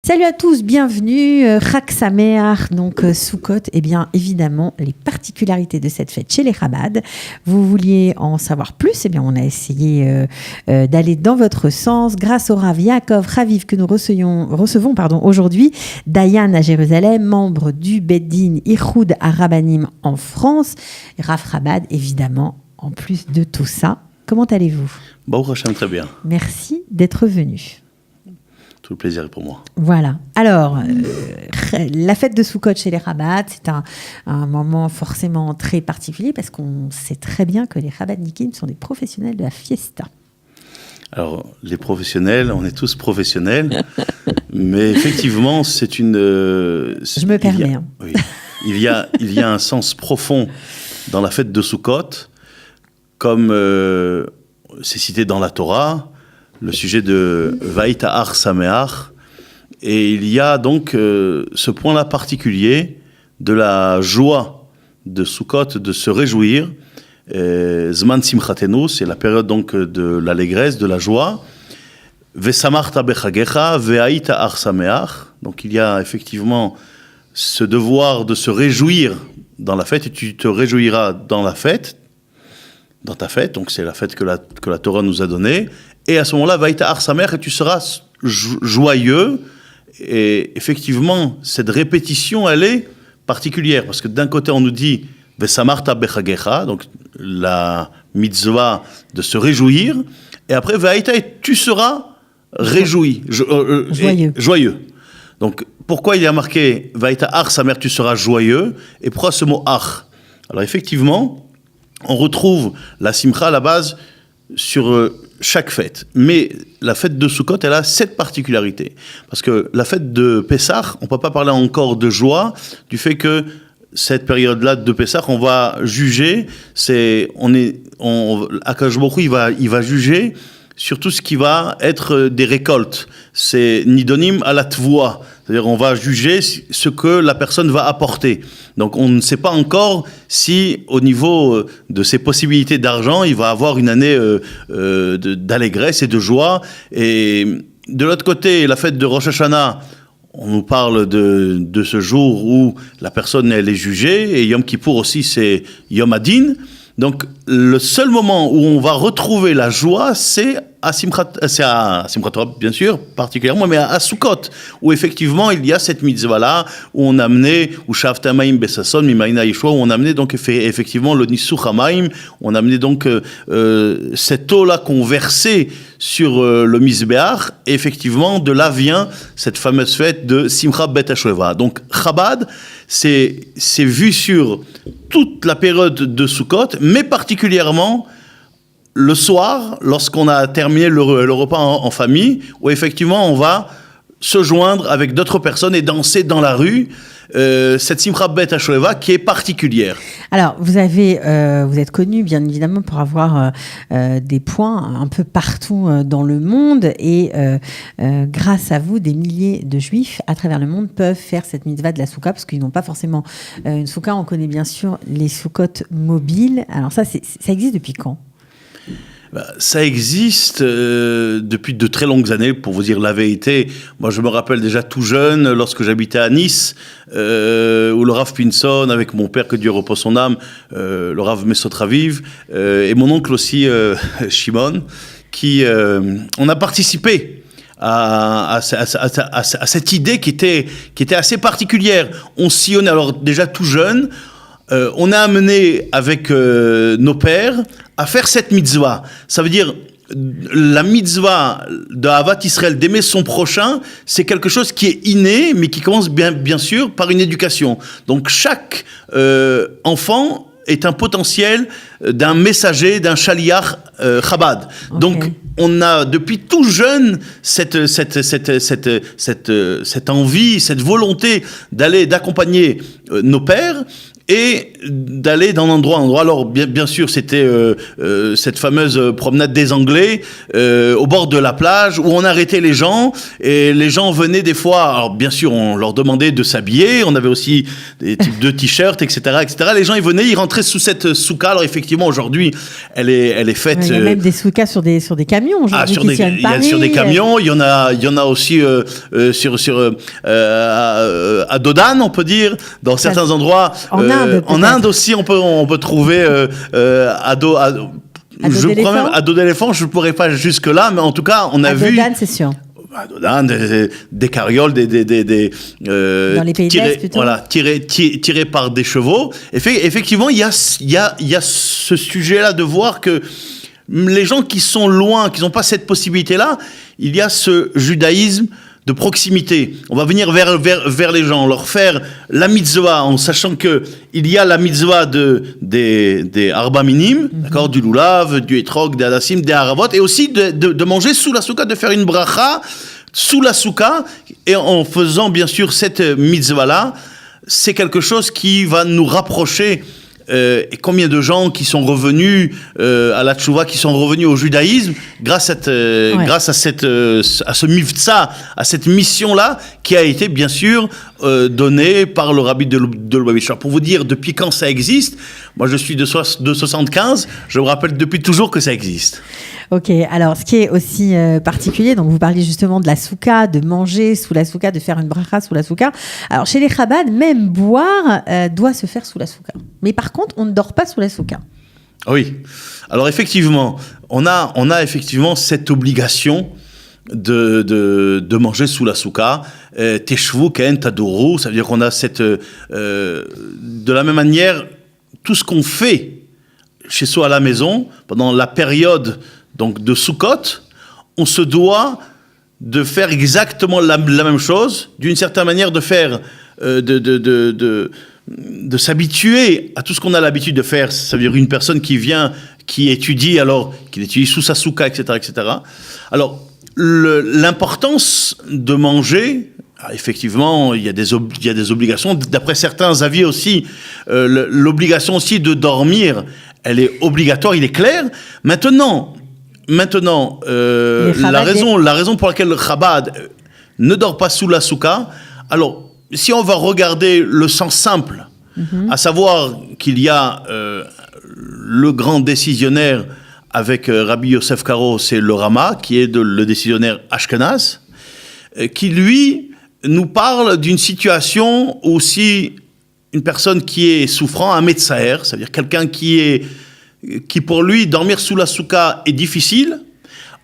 Salut à tous, bienvenue, Chag Sameach, donc Sukkot, et bien évidemment les particularités de cette fête chez les Chabad. Vous vouliez en savoir plus, et bien on a essayé d'aller dans votre sens grâce au Rav Yaakov Raviv que nous recevons aujourd'hui, Dayan à Jérusalem, membre du Beit Din Ichud HaRabbanim en France, Rav Chabad évidemment, en plus de tout ça. Comment allez-vous ? Baruch Hashem, très bien. Merci d'être venu. Tout le plaisir est pour moi. Voilà. Alors, la fête de Sukkot chez les Chabad, c'est un moment forcément très particulier parce qu'on sait très bien que les Chabadnikim sont des professionnels de la fiesta. Alors, les professionnels, on est tous professionnels, mais effectivement, c'est une... Je me permets. Oui, il y a un sens profond dans la fête de Sukkot, comme c'est cité dans la Torah, le sujet de Va'ita'ar Sameach, et il y a donc ce point-là particulier de la joie de Sukkot, de se réjouir. Zman Simchatenu, c'est la période donc de l'allégresse, de la joie. Ve'samarta bechagecha, ve'aita'ar Sameach. Donc il y a effectivement ce devoir de se réjouir dans la fête, et tu te réjouiras dans la fête, dans ta fête, donc c'est la fête que la Torah nous a donnée. Et à ce moment-là, Va'ita'ar Sameach, et tu seras joyeux. Et effectivement, cette répétition, elle est particulière. Parce que d'un côté, on nous dit Ve'samarta bechagecha, donc la mitzvah de se réjouir. Et après, Va'ita, et tu seras réjoui. Joyeux. Donc, pourquoi il y a marqué Va'ita'ar Sameach, tu seras joyeux? Et pourquoi ce mot ach? Alors, effectivement, on retrouve la simcha à la base sur chaque fête. Mais la fête de Sukkot, elle a cette particularité. Parce que la fête de Pessah, on ne peut pas parler encore de joie, du fait que cette période-là de Pessah, on va juger, Akadosh Baruch Hu, il va juger sur tout ce qui va être des récoltes. C'est nidonim à la tvoa. C'est-à-dire, on va juger ce que la personne va apporter. Donc, on ne sait pas encore si, au niveau de ses possibilités d'argent, il va avoir une année d'allégresse et de joie. Et de l'autre côté, la fête de Rosh Hashanah, on nous parle de ce jour où la personne, elle est jugée. Et Yom Kippour aussi, c'est Yom Hadin. Donc, le seul moment où on va retrouver la joie, c'est à Simchat Torah, bien sûr, particulièrement, mais à Sukkot, où effectivement, il y a cette mitzvah-là, où on a amené, où Shavta Maim Besason, Mimaïna Yeshua, où on a amené donc effectivement le Nisuch HaMaim, on a amené donc cette eau-là qu'on versait sur le Mizbeach, et effectivement, de là vient cette fameuse fête de Simcha Bet HaShoeva. Donc, Chabad, c'est vu sur toute la période de Sukkot, mais particulièrement le soir, lorsqu'on a terminé le repas en famille, où effectivement on va se joindre avec d'autres personnes et danser dans la rue, cette Simcha Bet HaShoeva qui est particulière. Alors, vous êtes connu bien évidemment pour avoir des points un peu partout dans le monde, et grâce à vous, des milliers de juifs à travers le monde peuvent faire cette mitzvah de la soukha, parce qu'ils n'ont pas forcément une soukha. On connaît bien sûr les soukottes mobiles. Alors ça existe depuis quand ? Ça existe depuis de très longues années, pour vous dire la vérité. Moi, je me rappelle déjà tout jeune, lorsque j'habitais à Nice, où le Rav Pinson, avec mon père, que Dieu repose son âme, le Rav Mesot Raviv, et mon oncle aussi, Shimon, on a participé à cette idée qui était assez particulière. On sillonnait, alors déjà tout jeune, on a amené avec nos pères à faire cette mitzvah. Ça veut dire, la mitzvah de Ahavat Israël, d'aimer son prochain, c'est quelque chose qui est inné, mais qui commence bien sûr par une éducation. Donc chaque enfant est un potentiel d'un messager, d'un shaliach Chabad. Okay. Donc on a depuis tout jeune cette envie, cette volonté d'accompagner nos pères. et d'aller d'un endroit à un endroit. Alors bien sûr, c'était cette fameuse promenade des Anglais au bord de la plage où on arrêtait les gens et les gens venaient des fois. Alors bien sûr, on leur demandait de s'habiller. On avait aussi des types de t-shirts, etc., etc. Les gens ils venaient, ils rentraient sous cette souka. Alors effectivement, aujourd'hui, elle est faite. Il y a même des soukas sur des camions aujourd'hui sur des camions. Il y en a aussi à Dodan, on peut dire, dans certains endroits. En Inde aussi, on peut trouver à dos d'éléphant. Je ne pourrais pas jusque là, mais en tout cas, on a vu. Dodan, c'est sûr. À Dodan, des carrioles, dans les pays d'Est, plutôt. Voilà, tirés par des chevaux. Effectivement, il y a ce sujet-là de voir que les gens qui sont loin, qui n'ont pas cette possibilité-là, il y a ce judaïsme de proximité. On va venir vers les gens, leur faire la mitzvah, en sachant que il y a la mitzvah des arba minim, d'accord, du lulav, du etrog, des hadassim, des haravot, et aussi de manger sous la souka, de faire une bracha sous la souka, et en faisant bien sûr cette mitzvah-là, c'est quelque chose qui va nous rapprocher. Et combien de gens qui sont revenus à la tchouva, qui sont revenus au judaïsme grâce à ce mivtsa, à cette mission-là qui a été bien sûr donnée par le rabbi de Lubavitch. Pour vous dire depuis quand ça existe, moi je suis de 75, je me rappelle depuis toujours que ça existe. Ok, alors ce qui est aussi particulier, donc vous parliez justement de la souka, de manger sous la souka, de faire une bracha sous la souka. Alors chez les Chabad, même boire doit se faire sous la souka. Mais par contre, on ne dort pas sous la souka. Oui, alors effectivement, on a effectivement cette obligation de manger sous la souka. Teshvu ken tadoru, ça veut dire qu'on a cette... de la même manière, tout ce qu'on fait chez soi à la maison, pendant la période donc de Sukkot, on se doit de faire exactement la même chose, d'une certaine manière de faire, de s'habituer à tout ce qu'on a l'habitude de faire. Ça veut dire une personne qui vient, qui étudie, alors qu'il étudie sous sa souka, etc., etc. Alors, l'importance de manger, effectivement, il y a des obligations. D'après certains avis aussi, l'obligation aussi de dormir, elle est obligatoire, il est clair. Maintenant, la raison pour laquelle le Chabad ne dort pas sous la souka, alors, si on va regarder le sens simple, à savoir qu'il y a le grand décisionnaire avec Rabbi Yosef Karo, c'est le Rama, qui est le décisionnaire Ashkenaz, qui lui nous parle d'une situation où si une personne qui est souffrant, un metzaer, c'est-à-dire quelqu'un qui pour lui, dormir sous la souka est difficile.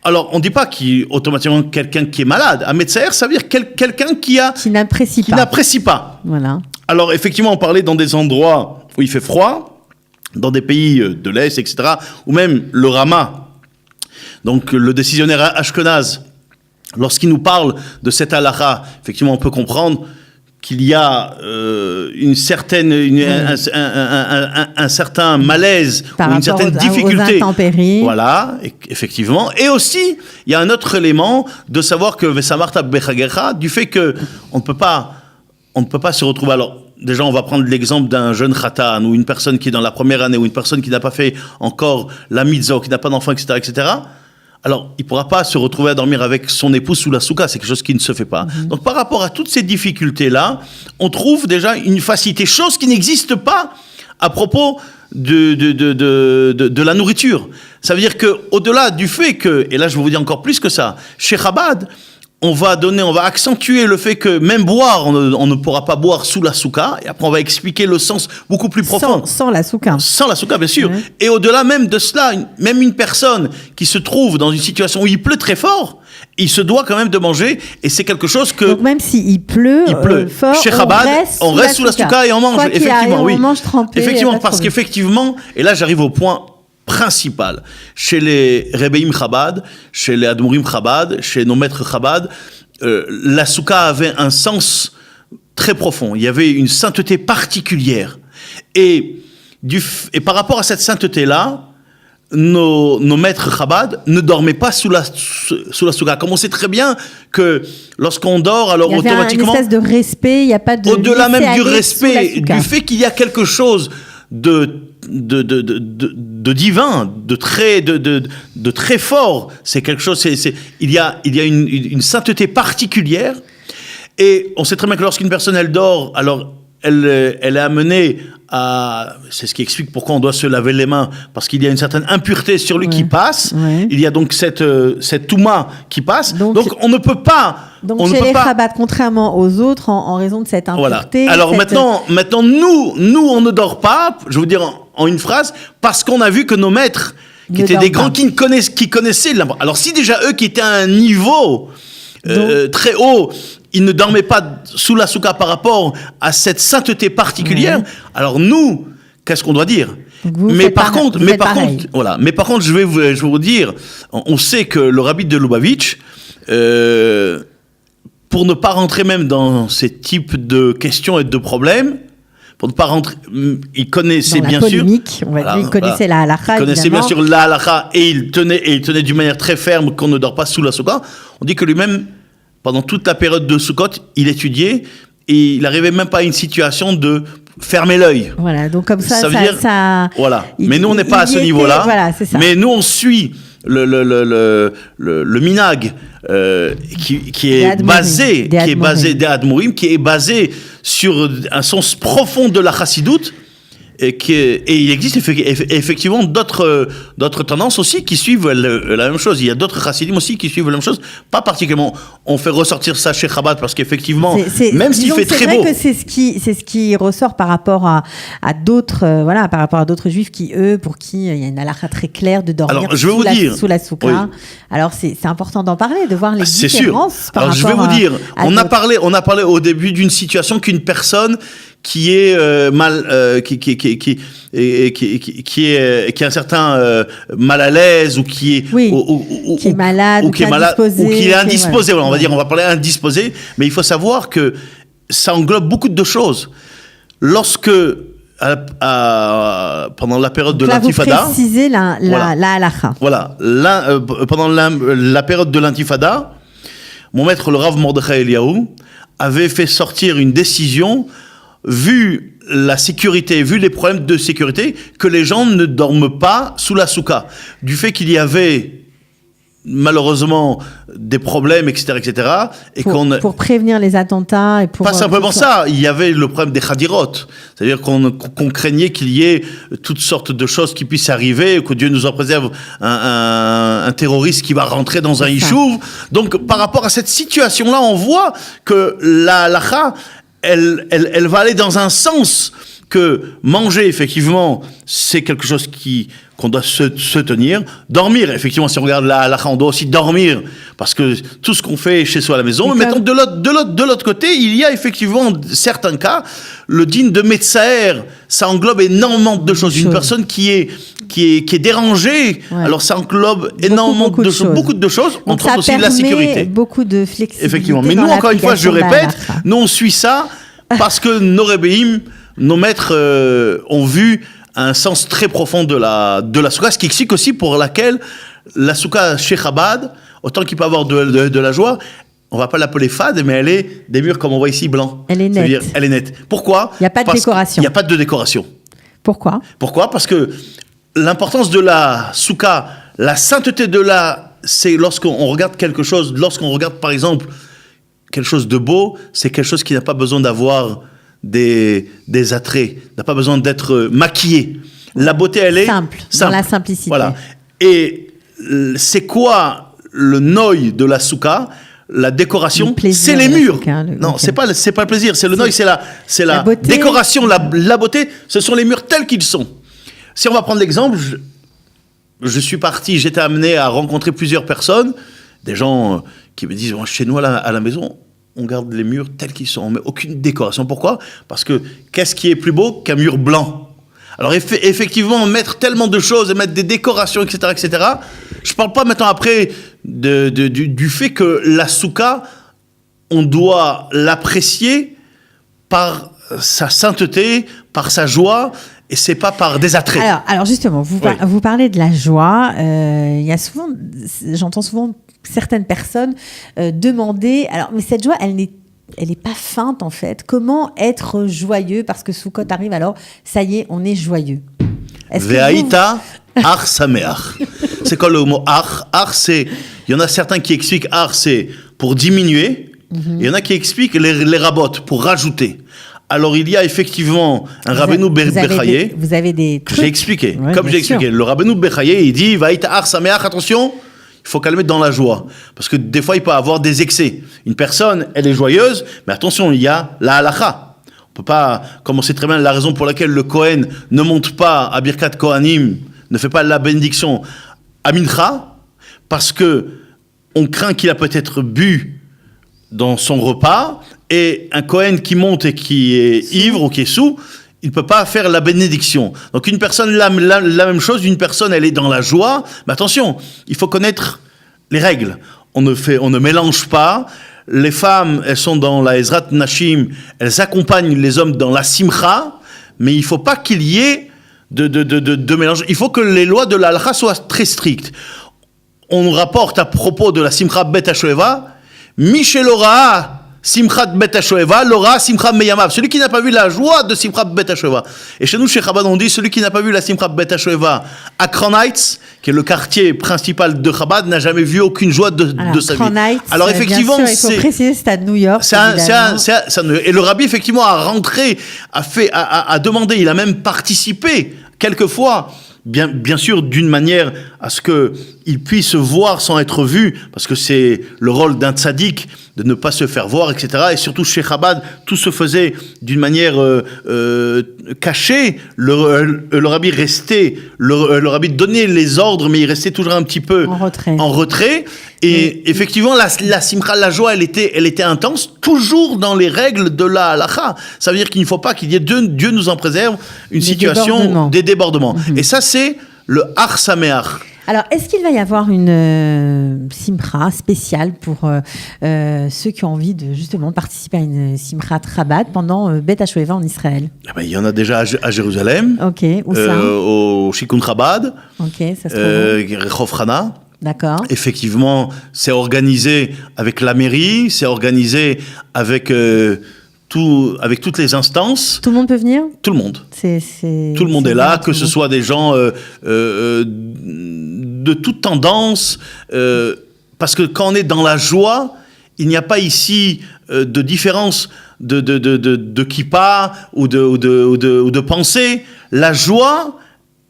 Alors, on ne dit pas automatiquement quelqu'un qui est malade. Un metzaer, ça veut dire quelqu'un qui n'apprécie pas. Voilà. Alors, effectivement, on parlait dans des endroits où il fait froid, dans des pays de l'Est, etc., ou même le Rama, donc le décisionnaire Ashkenaz, lorsqu'il nous parle de cette halakha, effectivement, on peut comprendre qu'il y a un certain malaise ou une certaine difficulté. Aux intempéries. Voilà, effectivement. Et aussi, il y a un autre élément de savoir que Vesamarta Bechagecha, du fait que on ne peut pas se retrouver. Alors, déjà, on va prendre l'exemple d'un jeune khatan ou une personne qui est dans la première année ou une personne qui n'a pas fait encore la mitzvah, qui n'a pas d'enfant, etc., etc. Alors, il ne pourra pas se retrouver à dormir avec son épouse sous la souka, c'est quelque chose qui ne se fait pas. Donc, par rapport à toutes ces difficultés-là, on trouve déjà une facilité, chose qui n'existe pas à propos de la nourriture. Ça veut dire qu'au-delà du fait que, et là je vais vous dire encore plus que ça, chez Chabad, on va accentuer le fait que même boire, on ne pourra pas boire sous la souka, et après on va expliquer le sens beaucoup plus profond. Sans la souka. Sans la souka, bien sûr. Et au-delà même de cela, même une personne qui se trouve dans une situation où il pleut très fort, il se doit quand même de manger, et c'est quelque chose que... Donc même s'il pleut, fort, chez Chabad, on reste sous la souka et on mange. Effectivement, oui. On mange trempé. Effectivement, parce qu'effectivement, et là j'arrive au point principal, chez les Rebbeim Chabad, chez les Admourim Chabad, chez nos maîtres Chabad, la souka avait un sens très profond. Il y avait une sainteté particulière. Et par rapport à cette sainteté-là, nos maîtres Chabad ne dormaient pas sous la souka. Comme on sait très bien que lorsqu'on dort, alors il y avait automatiquement... une espèce de respect, il n'y a pas de... Au-delà même du respect, du fait qu'il y a quelque chose de divin, de très fort, c'est quelque chose, il y a une sainteté particulière, et on sait très bien que lorsqu'une personne, elle dort, alors elle est amenée à... C'est ce qui explique pourquoi on doit se laver les mains, parce qu'il y a une certaine impureté sur lui qui passe. Ouais. Il y a donc cette touma qui passe. Donc on ne peut pas... Donc chez les Chabad, contrairement aux autres, en raison de cette impureté... Voilà. Alors maintenant, nous, on ne dort pas, je vais vous dire en une phrase, parce qu'on a vu que nos maîtres, qui étaient des grands qui connaissaient... Alors si déjà eux qui étaient à un niveau très haut... Ils ne dormaient pas sous la souka par rapport à cette sainteté particulière. Alors nous, qu'est-ce qu'on doit dire ? Mais par contre, je vais vous dire, on sait que le rabbi de Lubavitch, pour ne pas rentrer même dans ces types de questions et de problèmes, pour ne pas rentrer, il connaissait bien sûr, il connaissait la halakha, il connaissait bien sûr la halakha et il tenait d'une manière très ferme qu'on ne dort pas sous la souka. On dit que lui-même, pendant toute la période de Sukkot, il étudiait et il n'arrivait même pas à une situation de fermer l'œil. Voilà, donc comme ça veut dire, voilà. Mais nous, on n'est pas à ce niveau-là. Voilà, c'est ça. Mais nous, on suit le minhag qui est basé des Admorim, qui est basé sur un sens profond de la chassidoute. Et il existe effectivement d'autres tendances aussi qui suivent la même chose. Il y a d'autres chassidim aussi qui suivent la même chose. Pas particulièrement. On fait ressortir ça chez Chabad parce qu'effectivement, même s'il fait très beau. C'est vrai que c'est ce qui ressort par rapport à d'autres, par rapport à d'autres juifs pour qui il y a une halakha très claire de dormir sous la souka. Oui. Alors c'est important d'en parler, de voir les différences. Alors je vais vous dire, on a parlé au début d'une situation qu'une personne qui est qui est un certain mal à l'aise ou qui est qui est malade ou qui est indisposé, on va dire, on va parler indisposé, mais il faut savoir que ça englobe beaucoup de choses. Lorsque pendant la période de l'intifada, vous précisez la halakha. Voilà, pendant la période de l'intifada, mon maître le Rav Mordechai Eliyahu avait fait sortir une décision, vu la sécurité, vu les problèmes de sécurité, que les gens ne dorment pas sous la souka. Du fait qu'il y avait malheureusement des problèmes, etc., et pour prévenir les attentats et pour pas simplement ça, il y avait le problème des chadirot, c'est-à-dire qu'on craignait qu'il y ait toutes sortes de choses qui puissent arriver, que Dieu nous en préserve, un terroriste qui va rentrer dans un yishuv. Donc par rapport à cette situation-là, on voit que la halakha, elle va aller dans un sens que manger, effectivement, c'est quelque chose qu'on doit se tenir. Dormir, effectivement, si on regarde la halakha, on doit aussi dormir, parce que tout ce qu'on fait chez soi à la maison. Mais mettons, de l'autre côté, il y a effectivement certains cas, le din de Metzaer, ça englobe énormément de choses. Une personne qui est dérangée, alors ça englobe énormément de choses, beaucoup de choses, entre autres aussi de la sécurité. Beaucoup de flexibilité. Effectivement. Mais nous, encore une fois, je répète, nous on suit ça parce que nos rébéim, nos maîtres ont vu un sens très profond de la souka, ce qui explique aussi pour laquelle la souka chez Chabad, autant qu'il peut avoir de la joie, on va pas l'appeler fade, mais elle est des murs comme on voit ici blancs. Elle est nette. Elle est nette. Pourquoi ? Il n'y a pas de décoration. Il n'y a pas de décoration. Pourquoi ? Parce que l'importance de la souka, la sainteté c'est lorsqu'on regarde quelque chose, lorsqu'on regarde par exemple quelque chose de beau, c'est quelque chose qui n'a pas besoin d'avoir des attraits, n'a pas besoin d'être maquillé. La beauté, elle est simple, dans la simplicité. Voilà. Et c'est quoi le noï de la souka ? La décoration, c'est les murs. Non, c'est pas le plaisir, c'est le noï, c'est la décoration, la beauté. Ce sont les murs tels qu'ils sont. Si on va prendre l'exemple, je suis parti, j'étais amené à rencontrer plusieurs personnes, des gens qui me disent, chez nous à la maison, on garde les murs tels qu'ils sont, on met aucune décoration. Pourquoi ? Parce que qu'est-ce qui est plus beau qu'un mur blanc ? Alors effectivement, mettre tellement de choses et mettre des décorations, etc., je ne parle pas maintenant après du fait que la souka, on doit l'apprécier par sa sainteté, par sa joie, et c'est pas par des attraits. Alors justement, vous parlez de la joie. J'entends souvent certaines personnes demander. Alors, mais cette joie, elle n'est pas feinte en fait. Comment être joyeux? Parce que Soukot arrive, alors ça y est, on est joyeux. Ve'aïta ar sameach. C'est quoi le mot ar? Ar, c'est. Il y en a certains qui expliquent ar, c'est pour diminuer. Il y en a qui expliquent les rabotes pour rajouter. Alors, il y a effectivement un Rabbeinu Bechaye. Vous avez des trucs. J'ai expliqué. Ouais, comme j'ai expliqué. Le Rabbeinu Bechaye, il dit Vaïta ar sameach, attention, il faut qu'elle le mette dans la joie. Parce que des fois, il peut avoir des excès. Une personne, elle est joyeuse, mais attention, il y a la halakha. On ne peut pas, comme on sait très bien la raison pour laquelle le Kohen ne monte pas à Birkat Kohanim, ne fait pas la bénédiction à Mincha, parce que on craint qu'il a peut-être bu dans son repas, et un Kohen qui monte et qui est ivre ou qui est saoul, il ne peut pas faire la bénédiction. Donc une personne, la même chose, une personne, elle est dans la joie, mais attention, il faut connaître les règles. On ne mélange pas. Les femmes, elles sont dans la Ezrat Nashim, elles accompagnent les hommes dans la Simcha, mais il ne faut pas qu'il y ait de mélange. Il faut que les lois de l'Halakha soient très strictes. On nous rapporte à propos de la Simcha Bet HaShoeva, Michelora Simchat Bet HaShoeva, Lora Simchat Meyamav. Celui qui n'a pas vu la joie de Simchat Bet HaShoeva. Et chez nous, chez Chabad, on dit celui qui n'a pas vu la Simchat Bet HaShoeva à Crown Heights, qui est le quartier principal de Chabad, n'a jamais vu aucune joie de sa vie. Alors effectivement, bien sûr, il faut préciser, c'est à New York. Et le rabbi effectivement a rentré, a demandé, il a même participé quelquefois. Bien sûr, d'une manière à ce qu'il puisse voir sans être vu, parce que c'est le rôle d'un tzaddik de ne pas se faire voir, etc. Et surtout chez Chabad, tout se faisait d'une manière cachée. Le rabbi restait, le rabbi donnait les ordres, mais il restait toujours un petit peu en retrait. Et effectivement, la simcha, la joie, elle était intense, toujours dans les règles de la halakha. Ça veut dire qu'il ne faut pas qu'il y ait, Dieu nous en préserve, des débordements. Et ça, c'est le Har Sameach. Alors, est-ce qu'il va y avoir une simcha spéciale pour ceux qui ont envie de justement participer à une simcha Chabad pendant Bet HaShoeva en Israël? Il y en a déjà à Jérusalem. Ok, où ça? Au Shikun Chabad. Ok, ça se trouve. Rehov Hana. D'accord. Effectivement, c'est organisé avec la mairie, c'est organisé avec toutes les instances. Tout le monde peut venir? Tout le monde. Tout le monde est là, que ce soit des gens de toute tendance, parce que quand on est dans la joie, il n'y a pas ici de différence de kippa ou de pensée. La joie,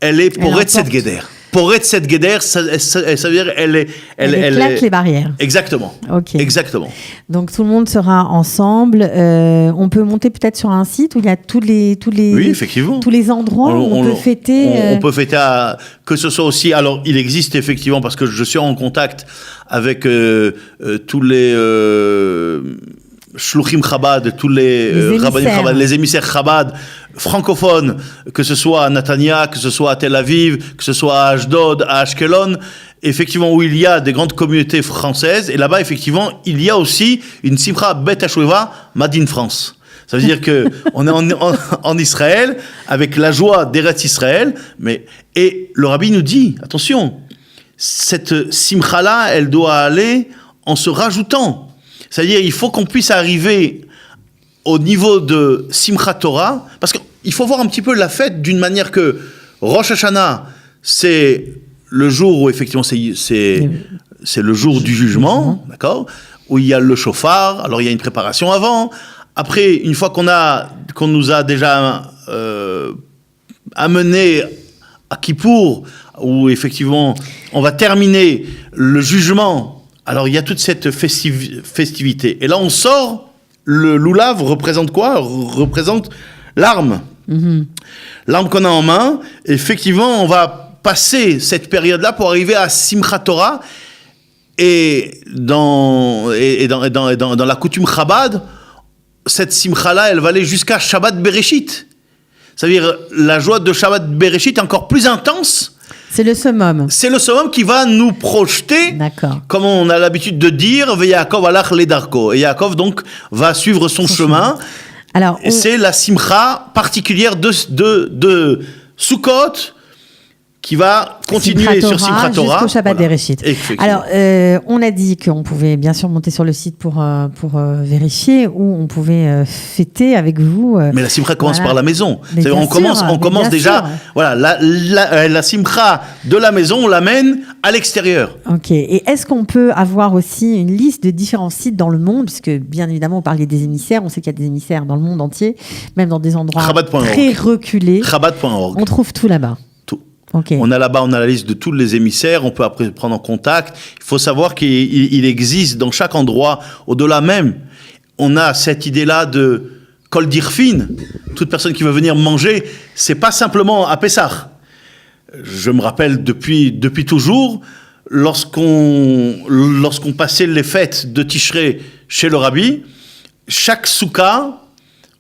elle est pour être cette guédère. Pour être cette guédère, ça veut dire elle éclate les barrières. Exactement. Ok. Exactement. Donc tout le monde sera ensemble. On peut monter peut-être sur un site où il y a tous les oui, effectivement. Tous les endroits où on peut fêter. On peut fêter que ce soit aussi. Alors il existe effectivement, parce que je suis en contact avec tous les Shluchim Chabad, tous les Rabbanim Chabad, les émissaires Chabad francophones, que ce soit à Natania, que ce soit à Tel Aviv, que ce soit à Ashdod, à Ashkelon, effectivement où il y a des grandes communautés françaises, et là-bas effectivement il y a aussi une Simcha Bet HaShoeva Made in France. Ça veut dire que on est en Israël avec la joie d'Eretz Israël, et le rabbi nous dit attention, cette Simcha là, elle doit aller en se rajoutant. C'est-à-dire, il faut qu'on puisse arriver au niveau de Simchat Torah, parce qu'il faut voir un petit peu la fête d'une manière que Rosh Hashanah, c'est le jour où effectivement c'est le jour du jugement, d'accord, où il y a le shofar, alors il y a une préparation avant. Après, une fois qu'on nous a déjà amené à Kippour, où effectivement on va terminer le jugement. Alors, il y a toute cette festivité. Et là, on sort, le loulav représente quoi? Représente l'arme. Mm-hmm. L'arme qu'on a en main. Effectivement, on va passer cette période-là pour arriver à Simchat Torah. Et dans la coutume Chabad, cette Simcha-là, elle va aller jusqu'à Shabbat Bereshit. Ça veut dire, la joie de Shabbat Bereshit est encore plus intense. C'est le summum. C'est le summum qui va nous projeter, comme on a l'habitude de dire, Yaakov alach ledarko. Et Yaakov donc va suivre son chemin. Alors, c'est la simcha particulière de Sukkot qui va continuer sur Simchat Torah jusqu'au Shabbat Bereshit. Alors, on a dit qu'on pouvait bien sûr monter sur le site pour vérifier, ou on pouvait fêter avec vous. Mais la simcha commence par la maison. On commence déjà. Sûr. Voilà, la simcha de la maison, on l'amène à l'extérieur. Ok. Et est-ce qu'on peut avoir aussi une liste de différents sites dans le monde, puisque bien évidemment, on parlait des émissaires, on sait qu'il y a des émissaires dans le monde entier, même dans des endroits très reculés. Chabad.org. On trouve tout là-bas. Okay. On a la liste de tous les émissaires, on peut après prendre en contact. Il faut savoir qu'il existe dans chaque endroit, au-delà même, on a cette idée-là de kol dirfin. Toute personne qui veut venir manger, c'est pas simplement à Pessah. Je me rappelle depuis toujours, lorsqu'on passait les fêtes de Tishrei chez le Rabbi, chaque soukha,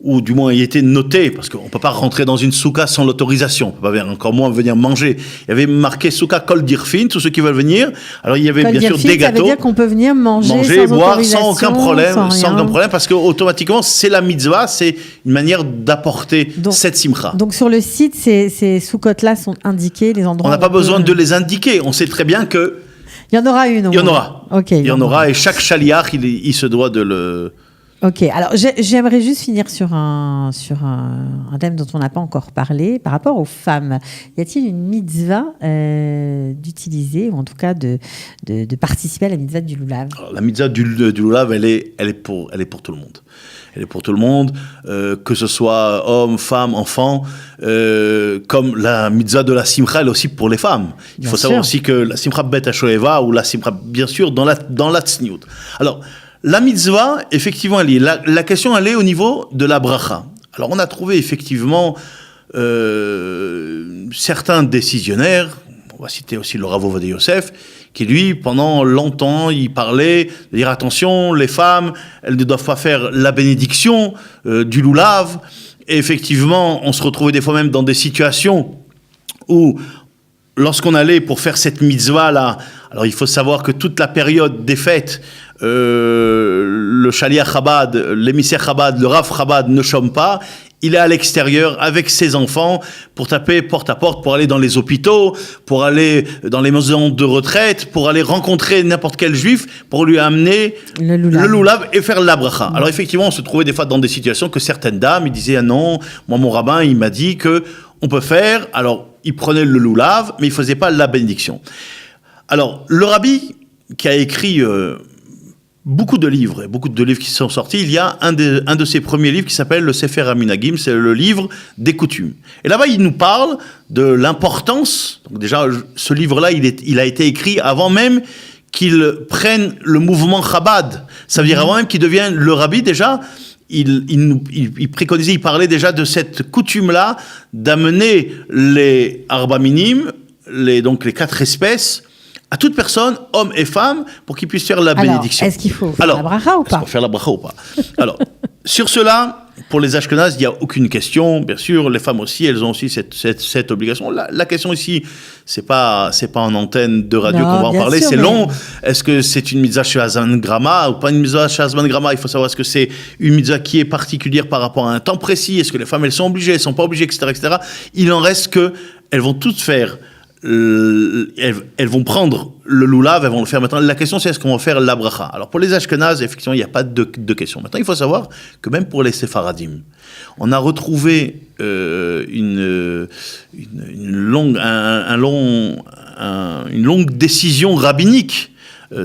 ou du moins il était noté, parce qu'on ne peut pas rentrer dans une soukha sans l'autorisation, on ne peut pas encore moins venir manger. Il y avait marqué soukha kol dirfin, tous ceux qui veulent venir. Alors il y avait bien sûr des gâteaux. Ça veut dire qu'on peut venir manger boire sans aucun problème, parce que automatiquement c'est la mitzvah, c'est une manière d'apporter cette simcha. Donc sur le site, ces soukhotes-là sont indiqués, les endroits. On n'a pas besoin de les indiquer, on sait très bien que. Il y en aura une. Il y en aura. Okay, il y en aura, et chaque shaliach, il se doit de le. Ok, alors j'aimerais juste finir sur un thème dont on n'a pas encore parlé, par rapport aux femmes. Y a-t-il une mitzvah d'utiliser, ou en tout cas de participer à la mitzvah du lulav? Alors, la mitzvah du lulav, elle est pour tout le monde. Elle est pour tout le monde, que ce soit homme, femme, enfant, comme la mitzvah de la simcha, elle est aussi pour les femmes. Il faut savoir aussi que la simcha bet ha-shoeva, ou la simcha, bien sûr, dans la tzniut. Alors, la mitzvah, effectivement, elle est. La question, elle est au niveau de la bracha. Alors, on a trouvé effectivement certains décisionnaires, on va citer aussi le Rav Ovadia Yosef, qui lui, pendant longtemps, il parlait de dire attention, les femmes, elles ne doivent pas faire la bénédiction du lulav. Et effectivement, on se retrouvait des fois même dans des situations où, lorsqu'on allait pour faire cette mitzvah-là, alors il faut savoir que toute la période des fêtes, le Shaliach Chabad, l'émissaire Chabad, le Rav Chabad ne chôme pas, il est à l'extérieur avec ses enfants pour taper porte à porte, pour aller dans les hôpitaux, pour aller dans les maisons de retraite, pour aller rencontrer n'importe quel juif, pour lui amener le lulav et faire la bracha. Alors effectivement, on se trouvait des fois dans des situations que certaines dames, ils disaient, ah non, moi mon rabbin, il m'a dit que on peut faire, alors il prenait le lulav, mais il faisait pas la bénédiction. Alors, le rabbi qui a écrit beaucoup de livres qui sont sortis, il y a un de ses premiers livres qui s'appelle le Sefer HaMinagim, c'est le livre des coutumes. Et là-bas, il nous parle de l'importance. Donc déjà, ce livre-là, il a été écrit avant même qu'il prenne le mouvement Chabad. Ça veut dire avant même qu'il devienne le rabbi, déjà, il préconisait, il parlait déjà de cette coutume-là d'amener les arba minim, donc les 4 espèces, à toute personne, homme et femme, pour qu'ils puissent faire la bénédiction. Est-ce qu'il faut faire la bracha ou pas? Est-ce qu'il faut faire la bracha ou pas? Alors, sur cela, pour les Ashkenazes, il n'y a aucune question. Bien sûr, les femmes aussi, elles ont aussi cette obligation. La question ici, c'est pas en antenne de radio qu'on va en parler. C'est long. Est-ce que c'est une mitzvah chez Hazman Grama ou pas une mitzvah chez Hazman Grama? Il faut savoir, est-ce que c'est une mitzvah qui est particulière par rapport à un temps précis? Est-ce que les femmes, elles sont obligées, elles sont pas obligées, etc., etc. Il en reste que elles vont toutes faire. Elles vont prendre le lulav, elles vont le faire maintenant. La question, c'est est-ce qu'on va faire la bracha? Alors, pour les Ashkenazes, effectivement, il n'y a pas de question. Maintenant, il faut savoir que même pour les Séfaradim, on a retrouvé une longue décision rabbinique,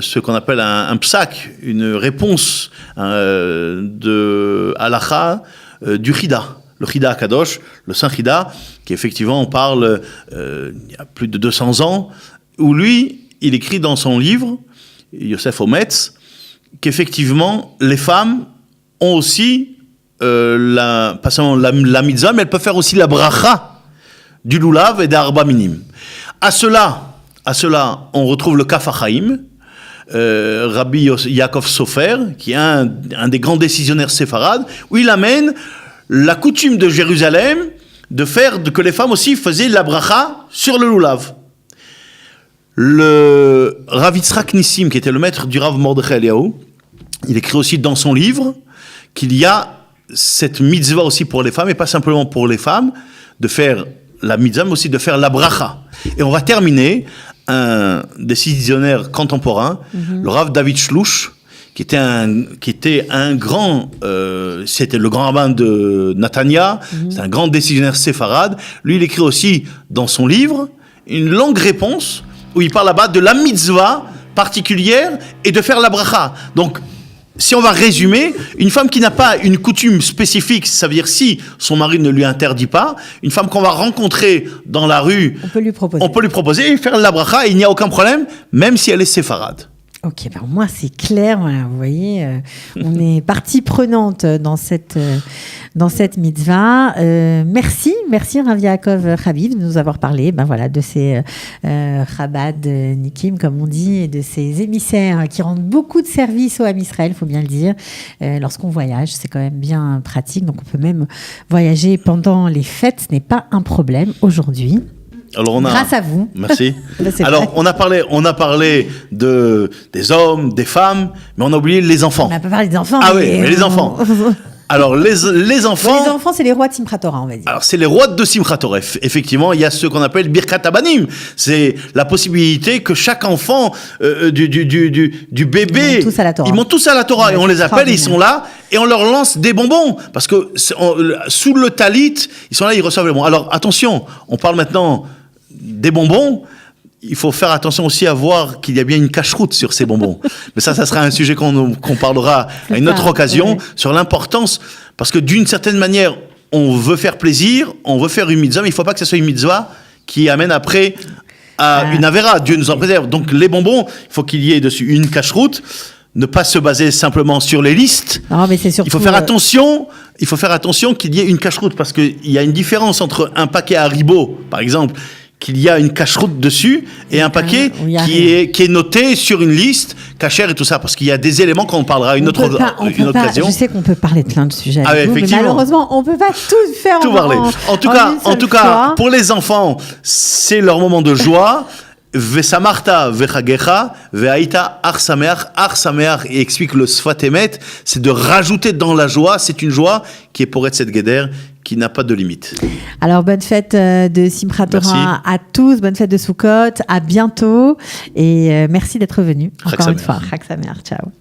ce qu'on appelle un psak, une réponse de halakha du Chida. Le Chida Akadosh, le Saint Chida, qui effectivement, on parle il y a plus de 200 ans, où lui, il écrit dans son livre, Yosef Ometz, qu'effectivement, les femmes ont aussi, pas seulement la mitzvah, mais elles peuvent faire aussi la bracha du lulav et d'arba minim. À cela, on retrouve le Kaf HaChaim, Rabbi Yaakov Sofer, qui est un des grands décisionnaires séfarades, où il amène la coutume de Jérusalem que les femmes aussi faisaient la bracha sur le lulav. Le Rav Yitzhak Nissim, qui était le maître du Rav Mordechai Eliyahu, il écrit aussi dans son livre qu'il y a cette mitzvah aussi pour les femmes, et pas simplement pour les femmes, de faire la mitzvah, mais aussi de faire la bracha. Et on va terminer un décisionnaire contemporain, le Rav David Shlouch, qui était un grand, c'était le grand rabbin de Natania, c'est un grand décisionnaire séfarade. Lui, il écrit aussi dans son livre une longue réponse où il parle là-bas de la mitzvah particulière et de faire la bracha. Donc, si on va résumer, une femme qui n'a pas une coutume spécifique, ça veut dire si son mari ne lui interdit pas, une femme qu'on va rencontrer dans la rue, On peut lui proposer et faire la bracha, et il n'y a aucun problème, même si elle est séfarade. Ok, ben moi c'est clair, voilà, vous voyez, on est partie prenante dans cette mitzvah. Merci Rav Yaakov Haviv de nous avoir parlé, de ces Chabad Nikim comme on dit, et de ces émissaires qui rendent beaucoup de services au Ham Israël, faut bien le dire. Lorsqu'on voyage, c'est quand même bien pratique, donc on peut même voyager pendant les fêtes, ce n'est pas un problème aujourd'hui. Alors grâce à vous. Merci. Alors, on a parlé des hommes, des femmes, mais on a oublié les enfants. On n'a pas parlé des enfants. Ah oui, mais les enfants. Alors, les enfants... Les enfants, c'est les rois de Simchat Torah, on va dire. Alors, c'est les rois de Simchat Torah. Effectivement, il y a ce qu'on appelle Birkat Abanim. C'est la possibilité que chaque enfant du bébé... Ils montent tous à la Torah. Ils montent tous à la Torah. Et on les appelle, ils sont là, et on leur lance des bonbons. Parce que sous le talit, ils sont là, ils reçoivent les bonbons. Alors, attention, on parle maintenant des bonbons. Il faut faire attention aussi à voir qu'il y a bien une cache-route sur ces bonbons. Mais ça sera un sujet qu'on parlera à une autre occasion, sur l'importance, parce que d'une certaine manière, on veut faire plaisir, on veut faire une mitzvah, mais il ne faut pas que ce soit une mitzvah qui amène après à une avéra. Dieu nous en préserve. Donc les bonbons, il faut qu'il y ait dessus une cache-route, ne pas se baser simplement sur les listes. Non, mais c'est surtout, il faut faire attention qu'il y ait une cache-route, parce qu'il y a une différence entre un paquet Haribo, par exemple, qu'il y a une cache-route dessus, et un paquet qui est noté sur une liste, cachère et tout ça, parce qu'il y a des éléments qu'on parlera une autre occasion. Je sais qu'on peut parler de plein de sujets avec vous, mais effectivement. Malheureusement, on ne peut pas tout faire En tout cas, pour les enfants, c'est leur moment de joie. Vesamarta vechagecha vehaïta ar sameach, et explique le Sfat Emet, c'est de rajouter dans la joie, c'est une joie qui est pour être cette guéder, qui n'a pas de limite. Alors, bonne fête de Simchat Torah à tous, bonne fête de Sukkot, à bientôt, et merci d'être venus encore une fois. Chag Sameach, ciao.